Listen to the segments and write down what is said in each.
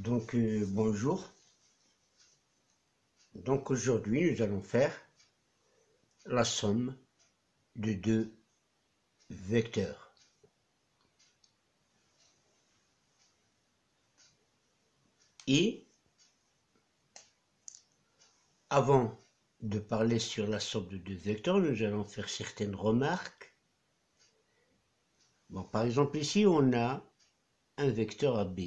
Bonjour. Donc aujourd'hui nous allons faire la somme de deux vecteurs. Et avant de parler sur la somme de deux vecteurs, nous allons faire certaines remarques. Bon, par exemple ici on a un vecteur AB.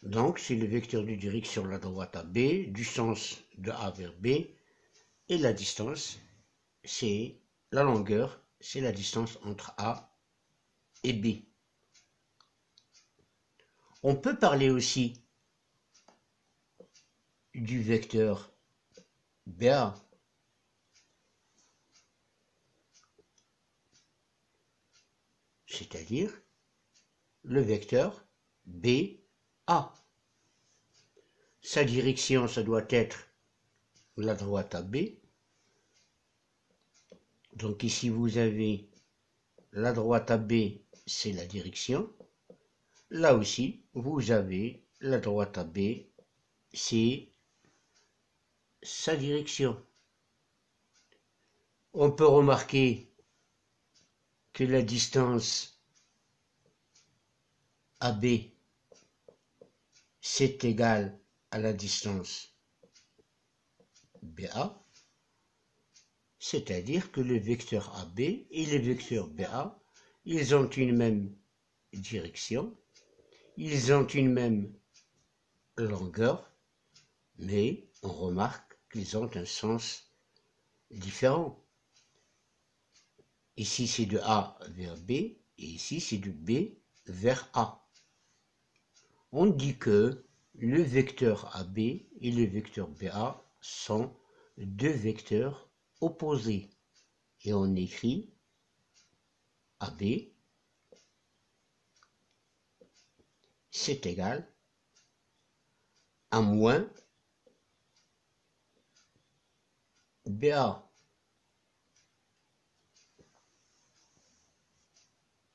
Donc c'est le vecteur de direction la droite AB, du sens de A vers B, et la distance, c'est la longueur, c'est la distance entre A et B. On peut parler aussi du vecteur BA, c'est-à-dire le vecteur BA. Sa direction, ça doit être la droite AB. Donc ici, vous avez la droite AB, c'est la direction. Là aussi, vous avez la droite AB, c'est sa direction. On peut remarquer que la distance AB, c'est égal à la distance BA, c'est-à-dire que le vecteur AB et le vecteur BA, ils ont une même direction, ils ont une même longueur, mais on remarque qu'ils ont un sens différent. Ici c'est de A vers B, et ici c'est de B vers A. On dit que le vecteur AB et le vecteur BA sont deux vecteurs opposés. Et on écrit AB, c'est égal à moins BA.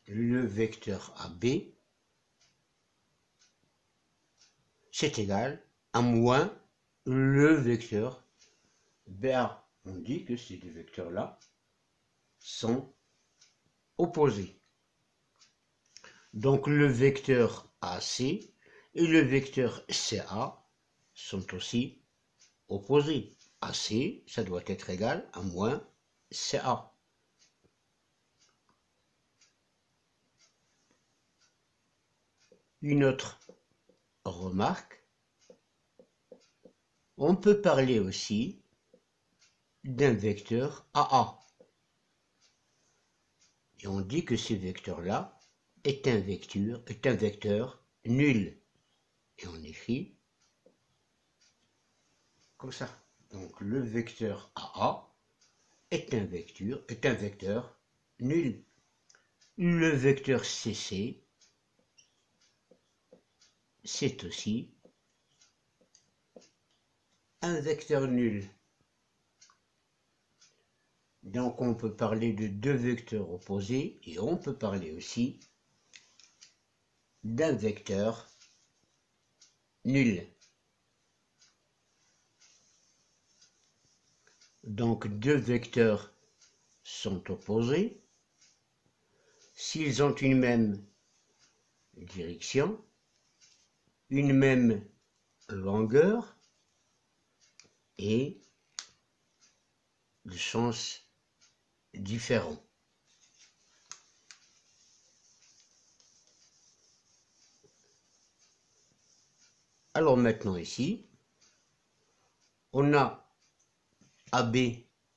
Le vecteur AB, c'est égal à moins le vecteur BA. On dit que ces deux vecteurs-là sont opposés. Donc le vecteur AC et le vecteur CA sont aussi opposés. AC, ça doit être égal à moins CA. Une autre remarque, on peut parler aussi d'un vecteur AA. Et on dit que ce vecteur-là est un vecteur nul. Et on écrit comme ça. Donc le vecteur AA est un vecteur nul. Le vecteur CC, c'est aussi un vecteur nul. Donc on peut parler de deux vecteurs opposés et on peut parler aussi d'un vecteur nul. Donc deux vecteurs sont opposés s'ils ont une même direction, une même longueur et le sens différent. Alors maintenant ici, on a AB,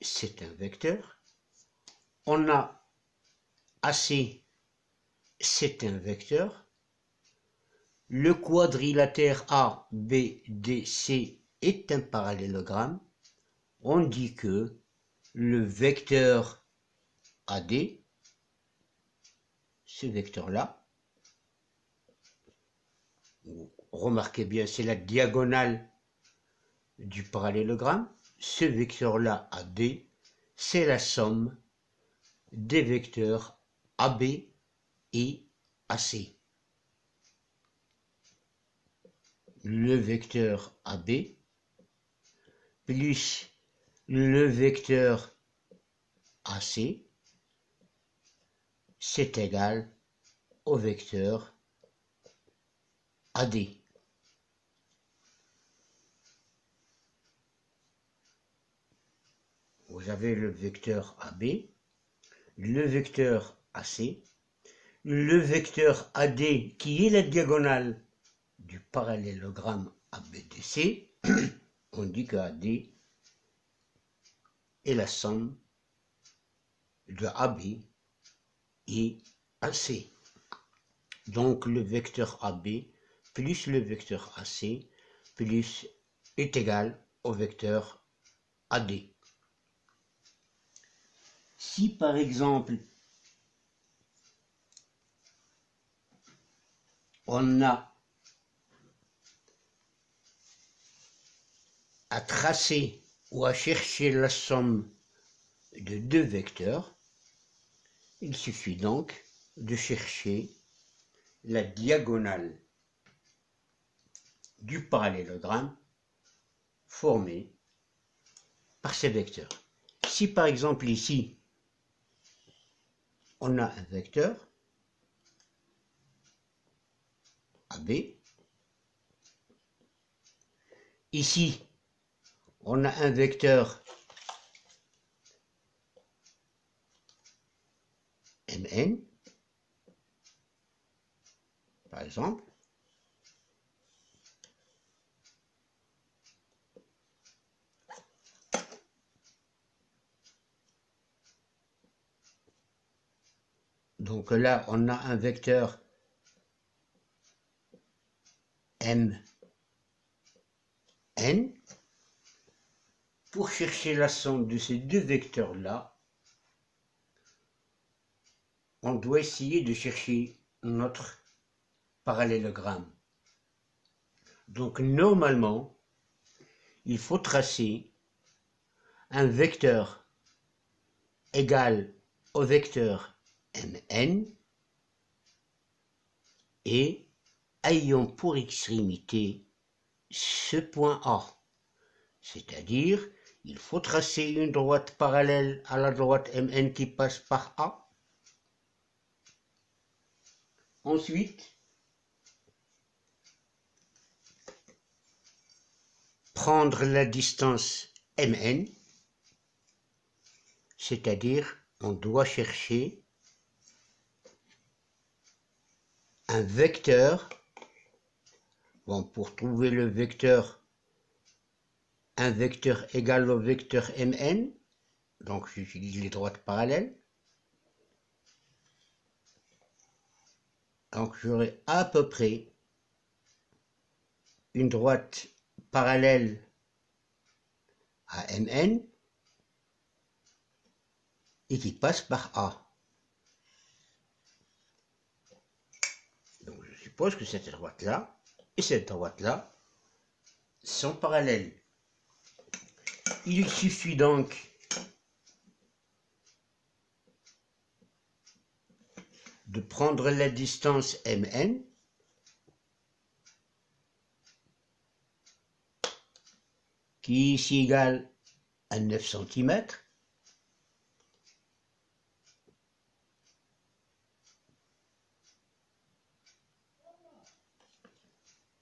c'est un vecteur, on a AC, c'est un vecteur, le quadrilatère ABDC est un parallélogramme. On dit que le vecteur AD, ce vecteur-là, remarquez bien, c'est la diagonale du parallélogramme. Ce vecteur-là AD, c'est la somme des vecteurs AB et AC. Le vecteur AB plus le vecteur AC, c'est égal au vecteur AD. Vous avez le vecteur AB, le vecteur AC, le vecteur AD qui est la diagonale du parallélogramme ABDC. On dit que AD est la somme de AB et AC. Donc le vecteur AB plus le vecteur AC plus est égal au vecteur AD. Si par exemple on a à tracer ou à chercher la somme de deux vecteurs, il suffit donc de chercher la diagonale du parallélogramme formé par ces vecteurs. Si par exemple ici, on a un vecteur AB, ici, on a un vecteur MN, par exemple, donc là, on a un vecteur MN. Pour chercher la somme de ces deux vecteurs-là, on doit essayer de chercher notre parallélogramme. Donc normalement, il faut tracer un vecteur égal au vecteur Mn et ayant pour extrémité ce point A. C'est-à-dire, il faut tracer une droite parallèle à la droite Mn qui passe par A. Ensuite, prendre la distance Mn, c'est-à-dire, on doit chercher un vecteur. Bon, pour trouver le vecteur, un vecteur égal au vecteur Mn, donc j'utilise les droites parallèles. Donc j'aurai à peu près une droite parallèle à Mn et qui passe par A. Donc je suppose que cette droite-là et cette droite-là sont parallèles. Il suffit donc de prendre la distance Mn qui est ici égale à 9 cm.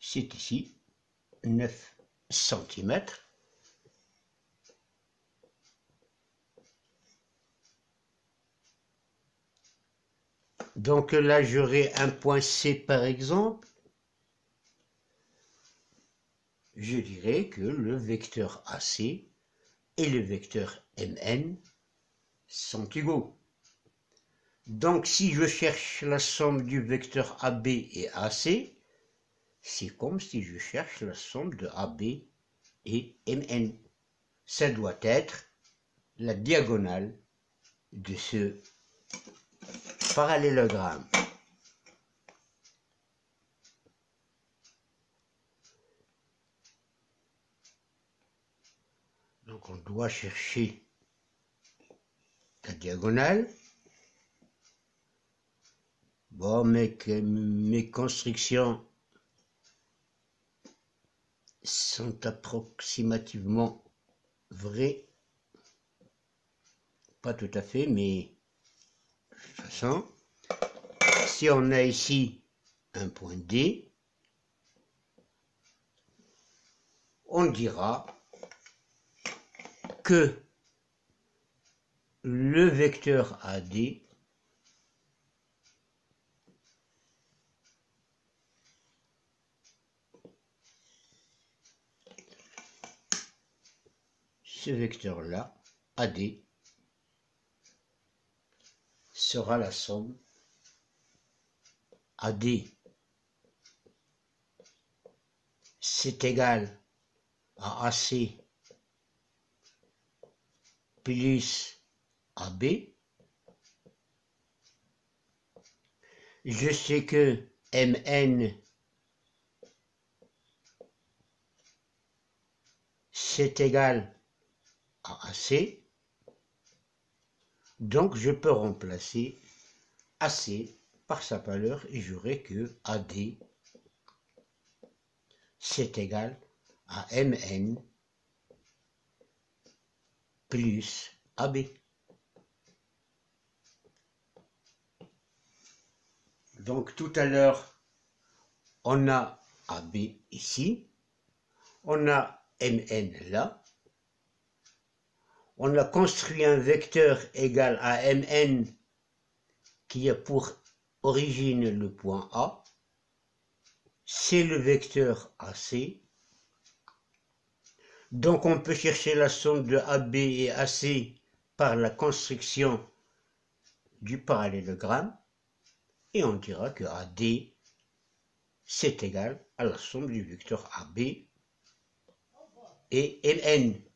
C'est ici 9 cm. Donc là, j'aurai un point C par exemple. Je dirais que le vecteur AC et le vecteur Mn sont égaux. Donc si je cherche la somme du vecteur AB et AC, c'est comme si je cherche la somme de AB et Mn. Ça doit être la diagonale de ce parallélogramme. Donc on doit chercher la diagonale. Bon, mes constructions sont approximativement vraies. Pas tout à fait, mais de toute façon, si on a ici un point D, on dira que le vecteur AD ce vecteur-là, AD, sera la somme AD. C'est égal à AC plus AB. Je sais que Mn c'est égal à AC. Donc je peux remplacer AC par sa valeur et j'aurai que AD c'est égal à Mn plus AB. Donc tout à l'heure, on a AB ici, on a Mn là, on a construit un vecteur égal à Mn qui a pour origine le point A, c'est le vecteur AC. Donc on peut chercher la somme de AB et AC par la construction du parallélogramme et on dira que AD c'est égal à la somme du vecteur AB et Mn.